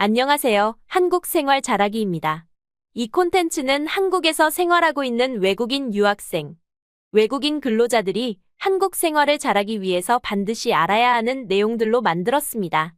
안녕하세요. 한국 생활 잘하기입니다. 이 콘텐츠는 한국에서 생활하고 있는 외국인 유학생, 외국인 근로자들이 한국 생활을 잘하기 위해서 반드시 알아야 하는 내용들로 만들었습니다.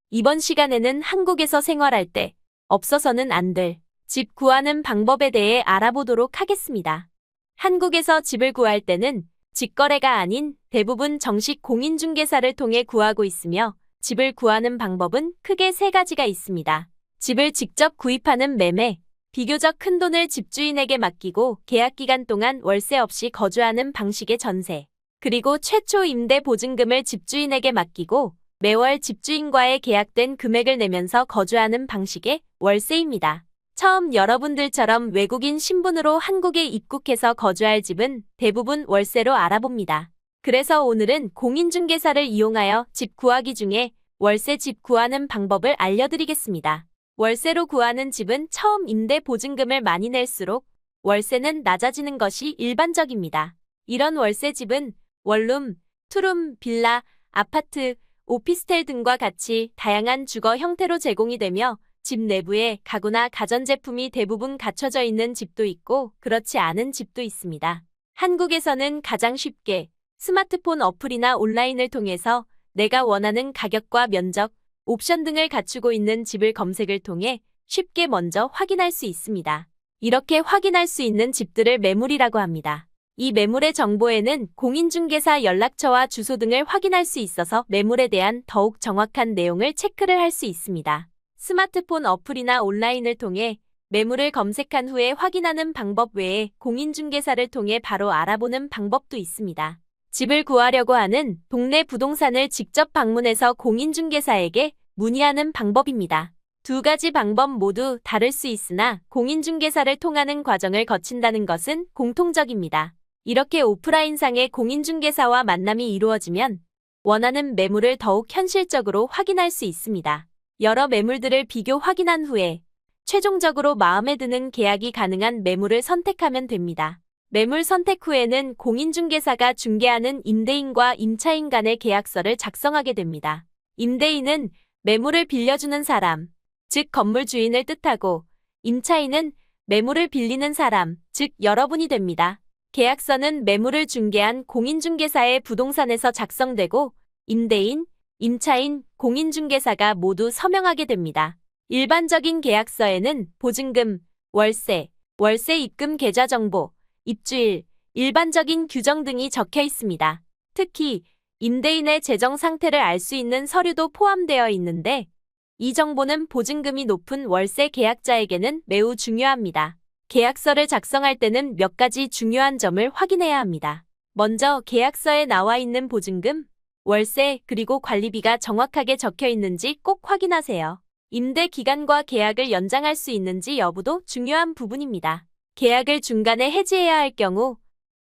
이번 시간에는 한국에서 생활할 때 없어서는 안 될 집 구하는 방법에 대해 알아보도록 하겠습니다. 한국에서 집을 구할 때는 직거래가 아닌 대부분 정식 공인중개사를 통해 구하고 있으며 집을 구하는 방법은 크게 세 가지가 있습니다. 집을 직접 구입하는 매매, 비교적 큰 돈을 집주인에게 맡기고 계약기간 동안 월세 없이 거주하는 방식의 전세, 그리고 최초 임대 보증금을 집주인에게 맡기고 매월 집주인과의 계약된 금액을 내면서 거주하는 방식의 월세입니다. 처음 여러분들처럼 외국인 신분으로 한국에 입국해서 거주할 집은 대부분 월세로 알아봅니다. 그래서 오늘은 공인중개사를 이용하여 집 구하기 중에 월세 집 구하는 방법을 알려드리겠습니다. 월세로 구하는 집은 처음 임대 보증금을 많이 낼수록 월세는 낮아지는 것이 일반적입니다. 이런 월세 집은 원룸, 투룸, 빌라, 아파트, 오피스텔 등과 같이 다양한 주거 형태로 제공이 되며 집 내부에 가구나 가전제품이 대부분 갖춰져 있는 집도 있고 그렇지 않은 집도 있습니다. 한국에서는 가장 쉽게 스마트폰 어플이나 온라인을 통해서 내가 원하는 가격과 면적, 옵션 등을 갖추고 있는 집을 검색을 통해 쉽게 먼저 확인할 수 있습니다. 이렇게 확인할 수 있는 집들을 매물이라고 합니다. 이 매물의 정보에는 공인중개사 연락처와 주소 등을 확인할 수 있어서 매물에 대한 더욱 정확한 내용을 체크를 할 수 있습니다. 스마트폰 어플이나 온라인을 통해 매물을 검색한 후에 확인하는 방법 외에 공인중개사를 통해 바로 알아보는 방법도 있습니다. 집을 구하려고 하는 동네 부동산을 직접 방문해서 공인중개사에게 문의하는 방법입니다. 두 가지 방법 모두 다를 수 있으나 공인중개사를 통하는 과정을 거친다는 것은 공통적입니다. 이렇게 오프라인상의 공인중개사와 만남이 이루어지면 원하는 매물을 더욱 현실적으로 확인할 수 있습니다. 여러 매물들을 비교 확인한 후에 최종적으로 마음에 드는 계약이 가능한 매물을 선택하면 됩니다. 매물 선택 후에는 공인중개사가 중개하는 임대인과 임차인 간의 계약서를 작성하게 됩니다. 임대인은 매물을 빌려주는 사람, 즉 건물 주인을 뜻하고 임차인은 매물을 빌리는 사람, 즉 여러분이 됩니다. 계약서는 매물을 중개한 공인중개사의 부동산에서 작성되고 임대인, 임차인, 공인중개사가 모두 서명하게 됩니다. 일반적인 계약서에는 보증금, 월세, 월세 입금 계좌 정보, 입주일, 일반적인 규정 등이 적혀 있습니다. 특히 임대인의 재정 상태를 알 수 있는 서류도 포함되어 있는데 이 정보는 보증금이 높은 월세 계약자에게는 매우 중요합니다. 계약서를 작성할 때는 몇 가지 중요한 점을 확인해야 합니다. 먼저 계약서에 나와 있는 보증금, 월세, 그리고 관리비가 정확하게 적혀 있는지 꼭 확인하세요. 임대 기간과 계약을 연장할 수 있는지 여부도 중요한 부분입니다. 계약을 중간에 해지해야 할 경우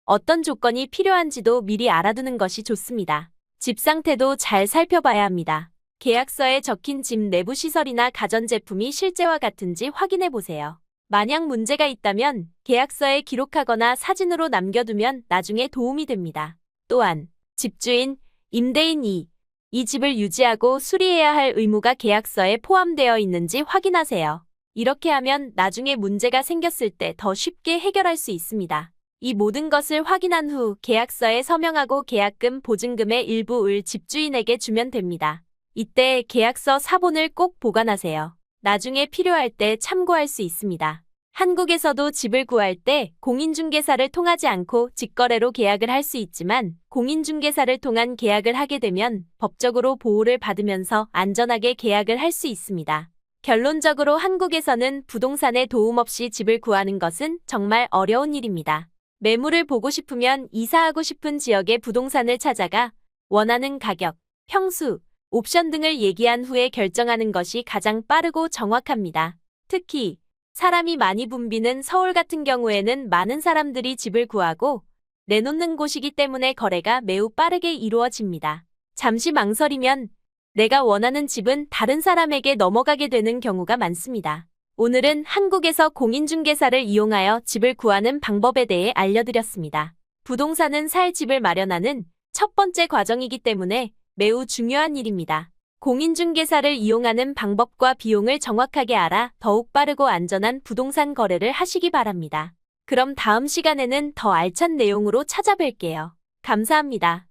어떤 조건이 필요한지도 미리 알아두는 것이 좋습니다. 집 상태도 잘 살펴봐야 합니다. 계약서에 적힌 집 내부 시설이나 가전제품이 실제와 같은지 확인해 보세요. 만약 문제가 있다면 계약서에 기록하거나 사진으로 남겨두면 나중에 도움이 됩니다. 또한 집주인, 임대인 이 집을 유지하고 수리해야 할 의무가 계약서에 포함되어 있는지 확인하세요. 이렇게 하면 나중에 문제가 생겼을 때 더 쉽게 해결할 수 있습니다. 이 모든 것을 확인한 후 계약서에 서명하고 계약금 보증금의 일부를 집주인에게 주면 됩니다. 이때 계약서 사본을 꼭 보관하세요. 나중에 필요할 때 참고할 수 있습니다. 한국에서도 집을 구할 때 공인중개사를 통하지 않고 직거래로 계약을 할 수 있지만 공인중개사를 통한 계약을 하게 되면 법적으로 보호를 받으면서 안전하게 계약을 할 수 있습니다. 결론적으로 한국에서는 부동산의 도움 없이 집을 구하는 것은 정말 어려운 일입니다. 매물을 보고 싶으면 이사하고 싶은 지역의 부동산을 찾아가 원하는 가격, 평수, 옵션 등을 얘기한 후에 결정하는 것이 가장 빠르고 정확합니다. 특히 사람이 많이 붐비는 서울 같은 경우에는 많은 사람들이 집을 구하고 내놓는 곳이기 때문에 거래가 매우 빠르게 이루어집니다. 잠시 망설이면 내가 원하는 집은 다른 사람에게 넘어가게 되는 경우가 많습니다. 오늘은 한국에서 공인중개사를 이용하여 집을 구하는 방법에 대해 알려드렸습니다. 부동산은 살 집을 마련하는 첫 번째 과정이기 때문에 매우 중요한 일입니다. 공인중개사를 이용하는 방법과 비용을 정확하게 알아 더욱 빠르고 안전한 부동산 거래를 하시기 바랍니다. 그럼 다음 시간에는 더 알찬 내용으로 찾아뵐게요. 감사합니다.